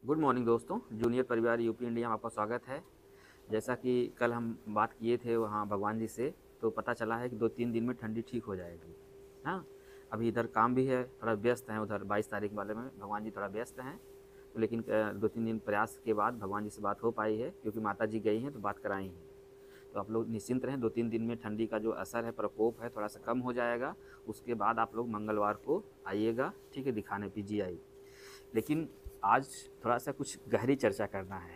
Good morning दोस्तों, junior परिवार UP India में आपका स्वागत है। जैसा कि कल हम बात किए थे वहाँ भगवान जी से, तो पता चला है कि 2-3 दिन में ठंडी ठीक हो जाएगी। हाँ, अभी इधर काम भी है, थोड़ा व्यस्त हैं उधर 22 तारीख वाले में भगवान जी थोड़ा व्यस्त हैं। तो लेकिन 2-3 दिन प्रयास के बाद भगवान जी से बात हो पाई है, क्योंकि माता जी गई हैं तो बात कराई हैं। तो आप लोग निश्चिंत रहें, 2-3 दिन में ठंडी का जो असर है, प्रकोप है, थोड़ा सा कम हो जाएगा। उसके बाद आप लोग मंगलवार को आइएगा, ठीक है, दिखाने पीजीआई। लेकिन आज थोड़ा सा कुछ गहरी चर्चा करना है।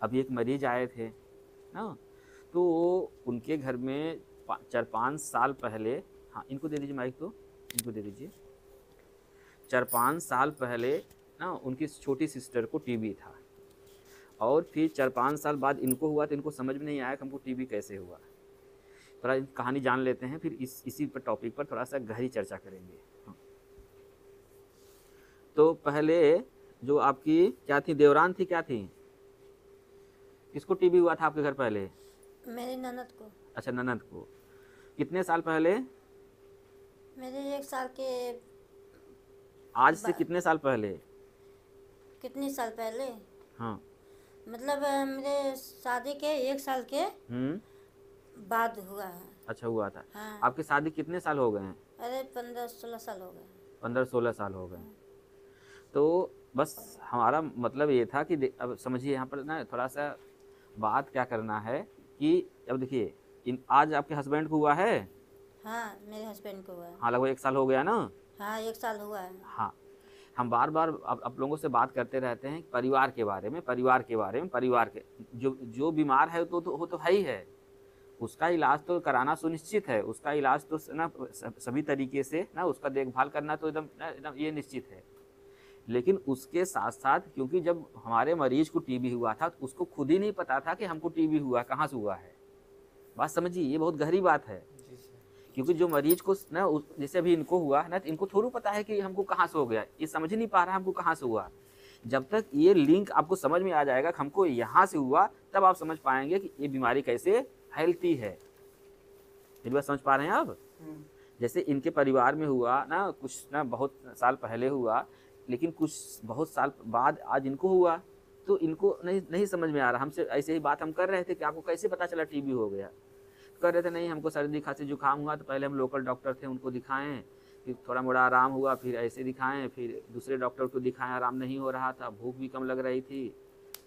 अभी एक मरीज आए थे ना, तो उनके घर में 4-5 साल पहले, हाँ इनको दे दीजिए माइक, तो इनको दे दीजिए। 4-5 साल पहले ना उनकी छोटी सिस्टर को टीबी था, और फिर 4-5 साल बाद इनको हुआ, तो इनको समझ में नहीं आया कि हमको टीबी कैसे हुआ। थोड़ा कहानी जान लेते हैं, फिर इसी पर टॉपिक पर थोड़ा सा गहरी चर्चा करेंगे। हाँ। तो पहले जो आपकी क्या थी, देवरान थी, क्या थी, किसको टीबी हुआ था आपके घर पहले? मेरी ननद को। अच्छा, ननद को। कितने साल पहले? मेरे 1 साल के आज से बा- कितने साल पहले? कितने साल पहले? हाँ। मतलब मेरे शादी के 1 साल के हम्म। बाद हुआ है। अच्छा, हुआ था। हाँ। आपकी शादी कितने साल हो गए हैं? अरे 15-16 साल हो गए। 15-16 साल हो गए। तो बस हमारा मतलब ये था कि अब समझिए, यहाँ पर ना थोड़ा सा बात क्या करना है कि अब देखिए, इन आज आपके हस्बैंड को हुआ है। हाँ, मेरे हस्बैंड को हुआ है। हाँ, लगभग 1 साल हो गया ना। हाँ, 1 साल हुआ है। हाँ, हम बार बार आप लोगों से बात करते रहते हैं परिवार के बारे में, परिवार के बारे में, परिवार के जो जो बीमार है तो वो तो है ही है। उसका इलाज तो कराना सुनिश्चित है, उसका इलाज तो ना सभी तरीके से ना उसका देखभाल करना तो एकदम ये निश्चित है। लेकिन उसके साथ साथ, क्योंकि जब हमारे मरीज को टीबी हुआ था तो उसको खुद ही नहीं पता था कि हमको टीबी हुआ, कहाँ से हुआ है। बात समझिए, ये बहुत गहरी बात है। क्योंकि जो मरीज को ना जैसे अभी इनको हुआ ना, तो इनको थोड़ा पता है कि हमको कहाँ से हो गया, ये समझ नहीं पा रहा हमको कहाँ से हुआ। जब तक ये लिंक आपको समझ में आ जाएगा कि हमको यहाँ से हुआ, तब आप समझ पाएंगे कि ये बीमारी कैसे फैलती है। मेरी बात समझ पा रहे हैं आप? जैसे इनके परिवार में हुआ ना, कुछ ना बहुत साल पहले हुआ, लेकिन कुछ बहुत साल बाद आज इनको हुआ, तो इनको नहीं समझ में आ रहा। हमसे ऐसे ही बात हम कर रहे थे कि आपको कैसे पता चला टीबी हो गया। कर रहे थे, नहीं हमको सर्दी खांसी जुकाम हुआ, तो पहले हम लोकल डॉक्टर थे उनको दिखाएं, फिर थोड़ा मोड़ा आराम हुआ, फिर ऐसे दिखाएं, फिर दूसरे डॉक्टर को दिखाएं, आराम नहीं हो रहा था, भूख भी कम लग रही थी,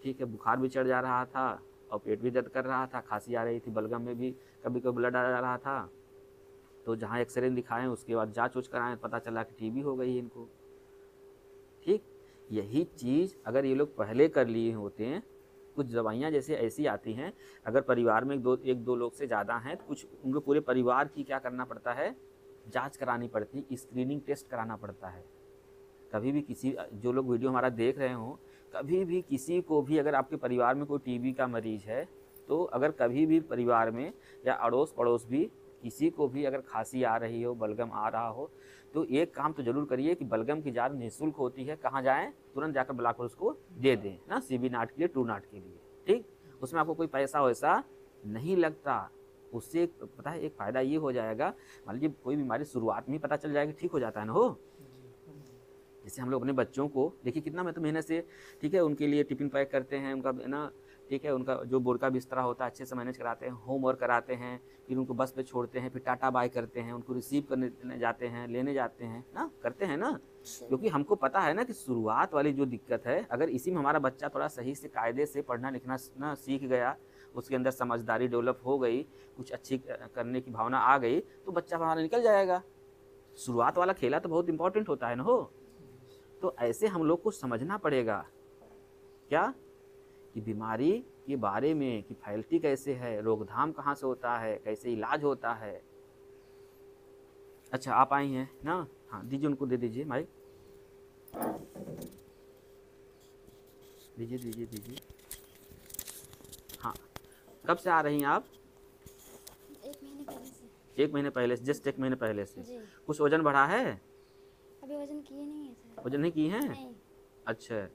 ठीक है, बुखार भी चढ़ जा रहा था, और पेट भी दर्द कर रहा था, खांसी आ रही थी, बलगम में भी कभी कभी ब्लड आ जा रहा था। तो जहाँ एक्सरे दिखाएं, उसके बाद जाँच उच कराएं, पता चला कि टीबी हो गई है इनको। ठीक, यही चीज़ अगर ये लोग पहले कर लिए होते हैं, कुछ दवाइयाँ जैसे ऐसी आती हैं, अगर परिवार में एक दो लोग से ज़्यादा हैं, तो कुछ उनके पूरे परिवार की क्या करना पड़ता है, जांच करानी पड़ती, स्क्रीनिंग टेस्ट कराना पड़ता है। कभी भी किसी, जो लोग वीडियो हमारा देख रहे हों, कभी भी किसी को भी अगर आपके परिवार में कोई टीबी का मरीज है, तो अगर कभी भी परिवार में या अड़ोस पड़ोस भी किसी को भी अगर खांसी आ रही हो, बलगम आ रहा हो, तो एक काम तो जरूर करिए कि बलगम की जाँच निःशुल्क होती है, कहाँ जाएँ, तुरंत जाकर बुलाकर उसको दे दें ना, CB नाट के लिए, ट्रू नाट के लिए। ठीक, उसमें आपको कोई पैसा वैसा नहीं लगता। उससे पता है एक फ़ायदा ये हो जाएगा, मान लीजिए कोई बीमारी शुरुआत में ही पता चल जाएगी, ठीक हो जाता है ना हो। जैसे हम लोग अपने बच्चों को देखिए कितना मैं तो मेहनत से, ठीक है, उनके लिए टिफ़िन पैक करते हैं, उनका ना, ठीक है, उनका जो बोर्ड का बिस्तरा होता है अच्छे से मैनेज कराते हैं, होमवर्क कराते हैं, फिर उनको बस पे छोड़ते हैं, फिर टाटा बाय करते हैं, उनको रिसीव करने जाते हैं, लेने जाते हैं ना, करते हैं ना। क्योंकि हमको पता है ना कि शुरुआत वाली जो दिक्कत है, अगर इसी में हमारा बच्चा थोड़ा सही से कायदे से पढ़ना लिखना ना सीख गया, उसके अंदर समझदारी डेवलप हो गई, कुछ अच्छी करने की भावना आ गई, तो बच्चा हमारा निकल जाएगा। शुरुआत वाला खेला तो बहुत इंपॉर्टेंट होता है ना हो। तो ऐसे हम लोग को समझना पड़ेगा क्या, कि बीमारी के बारे में, कि फैलती कैसे है, रोकथाम कहाँ से होता है, कैसे इलाज होता है। अच्छा, आप आई हैं ना, हाँ दीजिए, उनको दे दीजिए माइक, दीजिए दीजिए दीजिए। हाँ, कब से आ रही हैं आप? 1 महीने पहले से। 1 महीने पहले से, जस्ट 1 महीने पहले से। जी। कुछ वजन बढ़ा है? अभी वजन किए नहीं है सर। वजन नहीं की है? नहीं। अच्छा,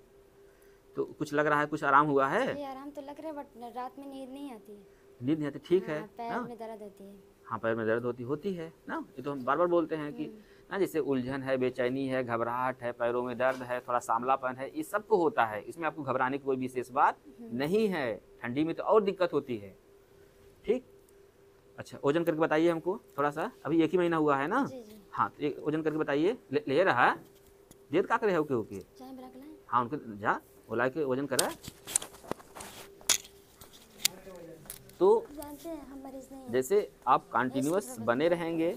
तो कुछ लग रहा है, कुछ आराम हुआ है? जी, आराम तो लग रहा है, बट रात में नींद नहीं आती है। नींद नहीं आती, ठीक है हाँ, पैर ना। में दर्द होती है। हाँ, पैर में दर्द होती है ना, ये तो हम बार बार बोलते हैं कि ना, जैसे उलझन है, बेचैनी है, घबराहट है, पैरों में दर्द है, थोड़ा सांवलापन है, ये सबको होता है। इसमें आपको घबराने की कोई विशेष बात नहीं है। ठंडी में तो और दिक्कत होती है। ठीक, अच्छा वजन करके बताइए हमको थोड़ा सा, अभी 1 ही महीना हुआ है ना। जी जी। हाँ तो एक वजन करके बताइए। ले रहा है देर का करे हो के चाय बना के लाएं? हाँ उनको जा बोला के वजन करा। तो जानते हैं हम मरीज नहीं हैं। जैसे आप कंटिन्यूअस बने रहेंगे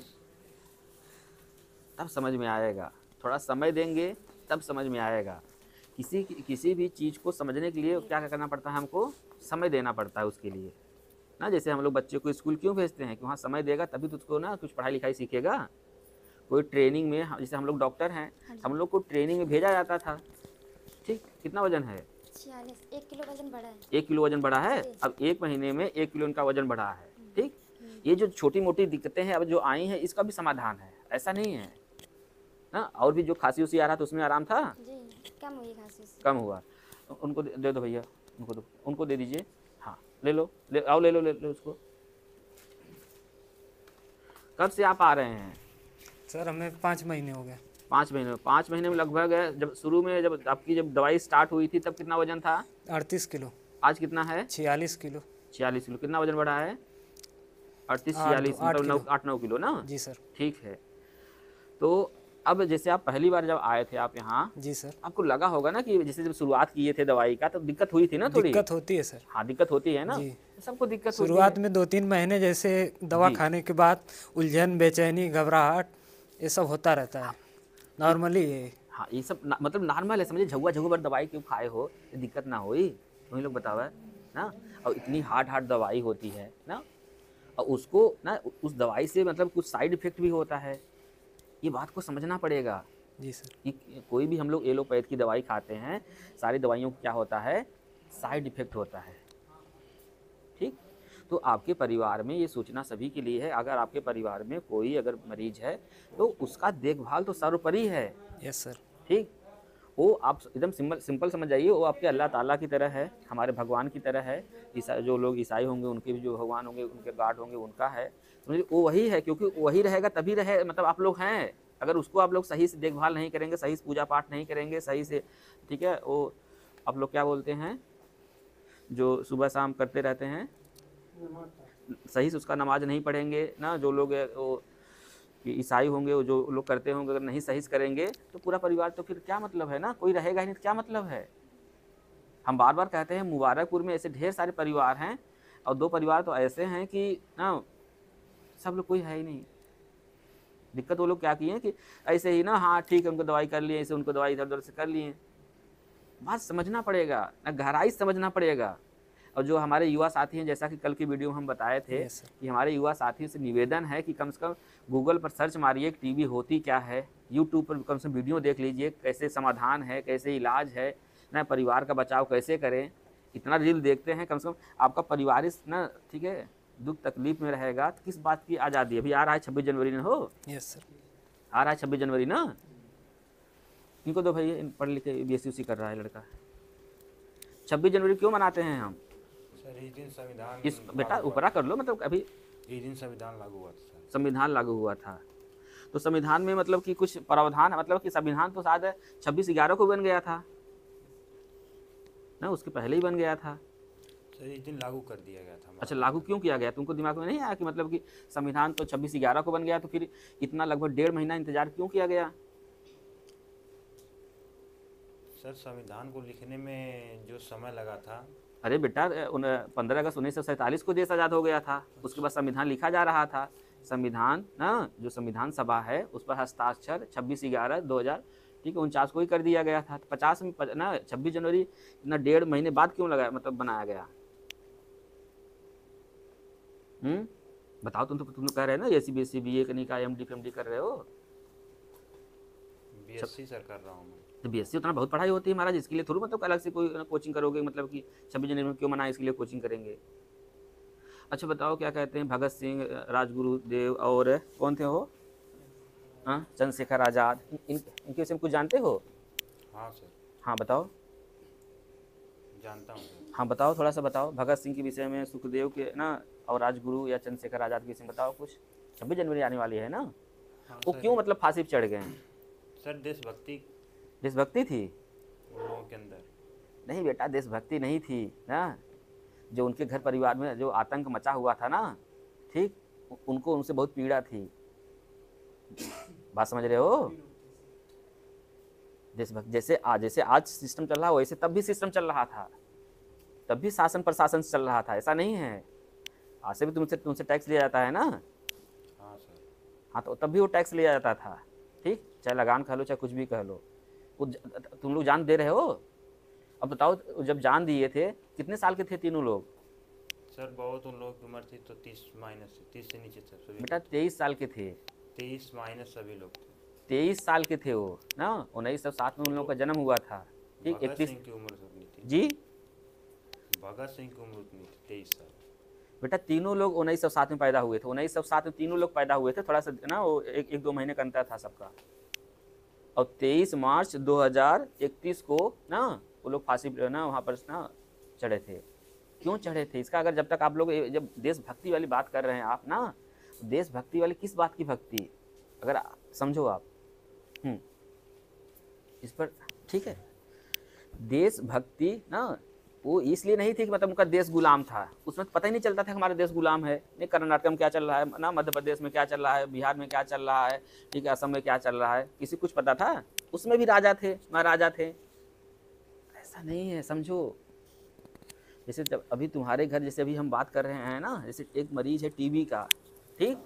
तब समझ में आएगा, थोड़ा समय देंगे तब समझ में आएगा। किसी भी चीज़ को समझने के लिए क्या करना पड़ता है, हमको समय देना पड़ता है उसके लिए ना। जैसे हम लोग बच्चे को स्कूल क्यों भेजते हैं कि वहाँ समय देगा तभी तो उसको ना कुछ पढ़ाई लिखाई सीखेगा। कोई ट्रेनिंग में, जैसे हम लोग डॉक्टर हैं, हम लोग को ट्रेनिंग में भेजा जाता था। ठीक, कितना वजन है? 46। 1 किलो वजन बढ़ा है। 1 किलो वजन बढ़ा है। जी। अब 1 महीने में 1 किलो इनका वजन बढ़ा है। ठीक, ये जो छोटी मोटी दिक्कतें हैं अब जो आई हैं इसका भी समाधान है, ऐसा नहीं है ना। और भी जो खांसी उसी आ रहा था उसमें आराम था, जी कम हुई खांसी से। कम हुआ। उनको दे दो भैया, उनको दे दीजिए। हाँ ले लो, ले लो उसको। कब से आप आ रहे हैं? सर हमें 5 महीने हो गए। 5 महीने। 5 महीने में लगभग जब शुरू में जब आपकी जब दवाई स्टार्ट हुई थी तब कितना वजन था? 38 किलो। आज कितना है? 46 किलो। 46 किलो। कितना वजन बढ़ा है? 38 8 46 मतलब 8-9 किलो ना। जी सर। ठीक है। तो अब जैसे आप पहली बार जब आए थे आप यहाँ, जी सर। आपको लगा होगा ना कि जैसे जब शुरुआत किए थे दवाई का तो दिक्कत हुई थी ना थोड़ी? दिक्कत होती है सर। हाँ दिक्कत होती है ना, जी। सबको दिक्कत होती है। शुरुआत में 2-3 महीने जैसे दवा जी। खाने के बाद उलझन, बेचैनी, घबराहट ये सब होता रहता है, नॉर्मली है। हाँ ये सब मतलब नॉर्मल है, समझे। झुआ भर दवाई क्यों खाए हो, ये दिक्कत ना होई, वही लोग बतावा ना। और इतनी हार्ड दवाई होती है ना, और उसको ना उस दवाई से मतलब कुछ साइड इफेक्ट भी होता है, ये बात को समझना पड़ेगा। जी सर। कि कोई भी हम लोग एलोपैथ की दवाई खाते हैं, सारी दवाइयों को क्या होता है, साइड इफेक्ट होता है। ठीक, तो आपके परिवार में ये सोचना सभी के लिए है, अगर आपके परिवार में कोई अगर मरीज है तो उसका देखभाल तो सर्वोपरि है। Yes sir. ठीक, वो आप एकदम सिंपल समझ जाइए, वो आपके अल्लाह ताला की तरह है, हमारे भगवान की तरह है। जो लोग ईसाई होंगे उनके भी जो भगवान होंगे, उनके गॉड होंगे, उनका है, समझिए वो वही है। क्योंकि वही रहेगा तभी रहे, मतलब आप लोग हैं। अगर उसको आप लोग सही से देखभाल नहीं करेंगे, सही से पूजा पाठ नहीं करेंगे, सही से, ठीक है, वो आप लोग क्या बोलते हैं जो सुबह शाम करते रहते हैं, सही से उसका नमाज नहीं पढ़ेंगे ना, जो लोग वो ईसाई होंगे, वो जो लोग करते होंगे, अगर नहीं सही से करेंगे तो पूरा परिवार, तो फिर क्या मतलब है ना, कोई रहेगा ही नहीं तो क्या मतलब है। हम बार बार कहते हैं मुबारकपुर में ऐसे ढेर सारे परिवार हैं, और 2 परिवार तो ऐसे हैं कि ना सब लोग कोई है ही नहीं। दिक्कत वो लोग क्या किए कि ऐसे ही ना, हाँ ठीक है उनको दवाई कर लिए, ऐसे उनको दवाई इधर उधर से कर लिए। बात समझना पड़ेगा ना, गहराई समझना पड़ेगा। और जो हमारे युवा साथी हैं, जैसा कि कल की वीडियो में हम बताए थे कि हमारे युवा साथियों से निवेदन है कि कम से कम गूगल पर सर्च मारिए टीबी होती क्या है, यूट्यूब पर कम से कम वीडियो देख लीजिए, कैसे समाधान है, कैसे इलाज है ना, परिवार का बचाव कैसे करें। इतना रील देखते हैं, कम से कम आपका परिवार इस ना, ठीक है, दुख तकलीफ में रहेगा तो किस बात की आज़ादी। अभी आ रहा है 26 जनवरी ना, हो यस सर। आ रहा है 26 जनवरी ना। इनको तो भाई पढ़ लिख के BSc कर रहा है लड़का। 26 जनवरी क्यों मनाते हैं हम? सर इस दिन संविधान इस बेटा ऊपरा कर लो, मतलब अभी इस दिन संविधान लागू हुआ था सर। संविधान लागू हुआ था, तो संविधान में मतलब कि कुछ प्रावधान, मतलब कि संविधान तो शायद 26/11 को बन गया था ना, उसके पहले ही बन गया था। सर इस दिन लागू कर दिया गया था। अच्छा लागू क्यों किया गया, तुमको दिमाग में नहीं आया कि मतलब कि संविधान तो 26/11 को बन गया, तो फिर इतना लगभग 1.5 महीना इंतजार क्यों किया गया? सर संविधान को लिखने में जो समय लगा था। अरे बेटा 15 अगस्त 1947 को देश आज़ाद हो गया था, उसके बाद संविधान लिखा जा रहा था। संविधान ना, जो संविधान सभा है उस पर हस्ताक्षर 26/11/2000, ठीक है, 49 को ही कर दिया गया था। 50 में ना 26 जनवरी ना 1.5 महीने बाद क्यों लगा, मतलब बनाया गया? बताओ, तुम तो कह रहे हो ना SC BSc BA करने का, MD PhD कर रहे हो। BSc सर कर रहा हूँ मैं। तो BSc उतना बहुत पढ़ाई होती है महाराज, इसके लिए थोड़ी मतलब अलग से कोई कोचिंग करोगे, मतलब कि 26 जनवरी में क्यों मनाए, इसके लिए कोचिंग करेंगे। अच्छा बताओ क्या कहते हैं, भगत सिंह, राजगुरु देव और कौन थे वो, हाँ चंद्रशेखर आज़ाद, इनके विषय में कुछ जानते हो? हाँ सर। हाँ बताओ। जानता हूँ सर। हाँ बताओ, थोड़ा सा बताओ भगत सिंह के विषय में, सुखदेव के ना, और राजगुरु या चंद्रशेखर आज़ाद के विषय में बताओ कुछ। 26 जनवरी आने वाली है ना, हाँ वो सर। क्यों मतलब फांसी पे चढ़ गए? सर देशभक्ति देशभक्ति थी? उन लोगों के अंदर। नहीं बेटा, देशभक्ति नहीं थी ना। जो उनके घर परिवार में जो आतंक मचा हुआ था ना, ठीक, उनको उनसे बहुत पीड़ा थी। बात समझ रहे हो? देशभक्त जैसे आज सिस्टम चल रहा है, वैसे तब भी सिस्टम चल रहा था, तब भी शासन प्रशासन चल रहा था। ऐसा नहीं है, आज से भी तुमसे टैक्स लिया जाता है ना। हाँ सर। हाँ, तो तब भी वो टैक्स लिया जाता था, ठीक, चाहे लगान कह लो चाहे कुछ भी कह लो। तुम लोग जान दे रहे हो। अब बताओ, जब जान दिए थे कितने साल के थे तीनों लोग? सर बहुत उन लोगों की उम्र थी तो 30 से नीचे सर सभी। बेटा 23 साल के थे। 23 माइनस सभी लोग थे। 23 साल के थे वो ना। 1907 में उन लोगों का जन्म हुआ था, ठीक। भगत 31 सिंह की उम्र सर नहीं थी। जी भगत सिंह की उम्र उतनी थी 23 साल। बेटा, तीनों लोग 1907 में पैदा हुए थे। 1907 में तीनों लोग पैदा हुए थे, थोड़ा सा ना वो एक दो महीने का अंतर था सबका। और 23 मार्च 2031 को ना वो लोग फांसी ना वहाँ पर ना चढ़े थे। क्यों चढ़े थे इसका, अगर जब तक आप लोग जब देशभक्ति वाली बात कर रहे हैं आप ना, देशभक्ति वाली किस बात की भक्ति, अगर समझो आप इस पर, ठीक है। देशभक्ति ना वो इसलिए नहीं थी कि मतलब उनका देश गुलाम था, उसमें तो पता ही नहीं चलता था हमारा देश गुलाम है। नहीं, कर्नाटक में क्या चल रहा है ना, मध्य प्रदेश में क्या चल रहा है, बिहार में क्या चल रहा है, ठीक है, असम में क्या चल रहा है, किसी कुछ पता था? उसमें भी राजा थे, महाराजा थे। ऐसा नहीं है, समझो। जैसे जब अभी तुम्हारे घर, जैसे अभी हम बात कर रहे हैं ना, जैसे एक मरीज है टीबी का, ठीक,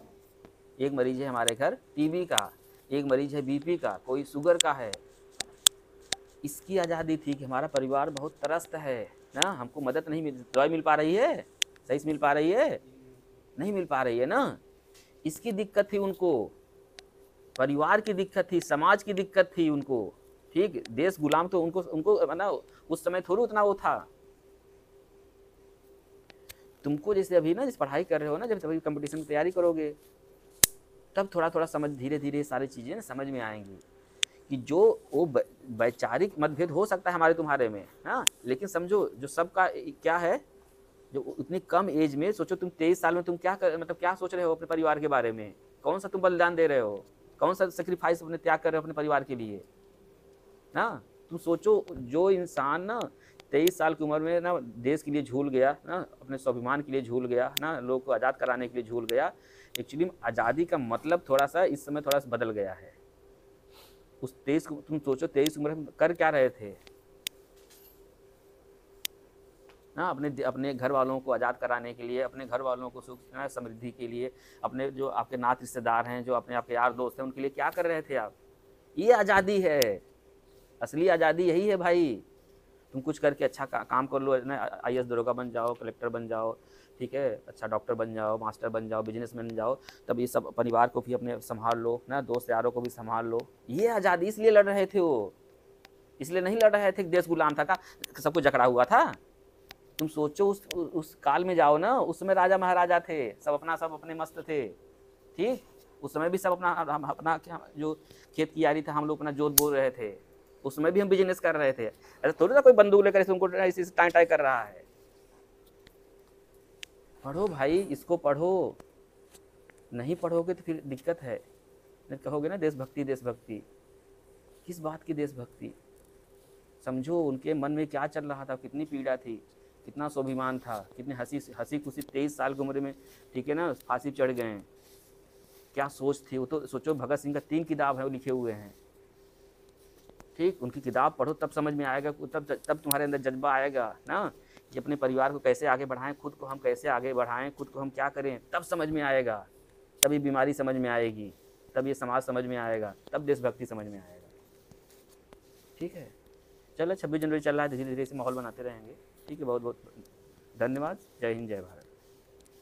एक मरीज है हमारे घर टीबी का, एक मरीज है बीपी का, कोई शुगर का है। इसकी आज़ादी थी कि हमारा परिवार बहुत त्रस्त है ना, हमको मदद नहीं मिल, दवाई मिल पा रही है, सही से मिल पा रही है, नहीं मिल पा रही है ना। इसकी दिक्कत थी उनको, परिवार की दिक्कत थी, समाज की दिक्कत थी उनको, ठीक। देश गुलाम तो उनको ना उस समय थोड़ी उतना वो था। तुमको जैसे अभी ना, जिस पढ़ाई कर रहे हो ना, जब अभी कंपटीशन की तैयारी करोगे तब थोड़ा थोड़ा समझ, धीरे धीरे सारी चीज़ें ना समझ में आएंगी कि जो वो वैचारिक मतभेद हो सकता है हमारे तुम्हारे में, हाँ, लेकिन समझो जो सबका क्या है, जो उतनी कम एज में, सोचो तुम 23 साल में तुम मतलब क्या सोच रहे हो अपने परिवार के बारे में, कौन सा तुम बलिदान दे रहे हो, कौन सा सेक्रीफाइस अपने त्याग कर रहे हो अपने परिवार के लिए ना। तुम सोचो, जो इंसान ना 23 साल की उम्र में ना देश के लिए झूल गया ना, अपने स्वाभिमान के लिए झूल गया ना, लोग को आज़ाद कराने के लिए झूल गया। एक्चुअली आज़ादी का मतलब थोड़ा सा इस समय थोड़ा सा बदल गया है। उस 23 तुम सोचो 23 उम्र में कर क्या रहे थे ना, अपने घर वालों को आज़ाद कराने के लिए, अपने घर वालों को सुख समृद्धि के लिए, अपने जो आपके नात रिश्तेदार हैं, जो अपने आपके यार दोस्त हैं, उनके लिए क्या कर रहे थे आप। ये आज़ादी है, असली आज़ादी यही है भाई। तुम कुछ करके अच्छा काम कर लो ना, IAS दरोगा बन जाओ, कलेक्टर बन जाओ, ठीक है, अच्छा डॉक्टर बन जाओ, मास्टर बन जाओ, बिजनेसमैन बन जाओ, तब ये सब परिवार को भी अपने संभाल लो ना, दोस्त यारों को भी संभाल लो। ये आज़ादी इसलिए लड़ रहे थे वो, इसलिए नहीं लड़ रहे थे कि देश गुलाम था का सबको जकड़ा हुआ था। तुम सोचो उस काल में जाओ ना, उस समय राजा महाराजा थे, सब अपने मस्त थे, ठीक। उस समय भी सब अपना क्या, जो खेत की यारी था, हम लोग अपना जोत बोल रहे थे, उसमें भी हम बिजनेस कर रहे थे। ऐसा थोड़ी ना कोई बंदूक लेकर तुमको इसी से टाई कर रहा है। पढ़ो भाई, इसको पढ़ो, नहीं पढ़ोगे तो फिर दिक्कत है। नहीं कहोगे ना देशभक्ति देशभक्ति, किस बात की देशभक्ति। समझो उनके मन में क्या चल रहा था, कितनी पीड़ा थी, कितना स्वाभिमान था, कितनी हंसी खुशी 23 साल की उम्र में, ठीक है ना, फांसी चढ़ गए। क्या सोच थी वो, तो सोचो भगत सिंह का 3 किताब है वो लिखे हुए हैं, ठीक। उनकी किताब पढ़ो तब समझ में आएगा, तब तुम्हारे अंदर जज्बा आएगा ना कि अपने परिवार को कैसे आगे बढ़ाएं, खुद को हम कैसे आगे बढ़ाएं, खुद को हम क्या करें, तब समझ में आएगा। तब ये बीमारी समझ में आएगी, तब ये समाज समझ में आएगा, तब देशभक्ति समझ में आएगा, ठीक है। चलो 26 जनवरी चल रहा है, धीरे धीरे इसे माहौल बनाते रहेंगे, ठीक है। बहुत बहुत धन्यवाद। जय हिंद, जय भारत।